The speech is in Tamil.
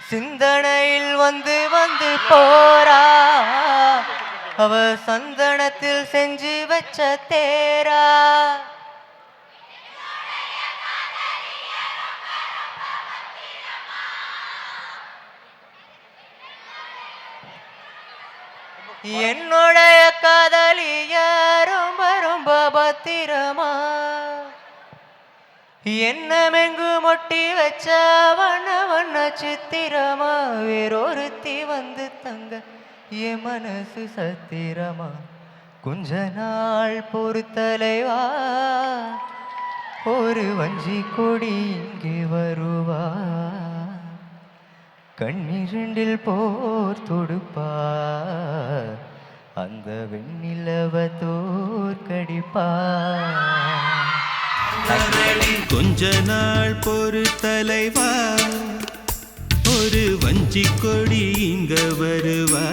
சிந்தனையில் வந்து வந்து போறா, அவ சந்தனத்தில் செஞ்சு வச்ச தேரா. என்னுடைய காதலிய ரொம்ப ரொம்ப பத்திரமா, என்னமெங்கு மொட்டி வச்ச வண்ண வண்ண சித்திரமா, வேறொருத்தி வந்து தங்க என் மனசு சத்திரமா. கொஞ்ச நாள் பொறுத்தலைவா, ஒரு வஞ்சி கொடி இங்கே வருவா, கண்ணிரண்டில் போர் தொடுப்பா, அந்த வெண்ணிலவ தோற்கடிப்பா. கொஞ்ச நாள் பொறு தலைவா, ஒரு வஞ்சி கொடி இங்க வருவா,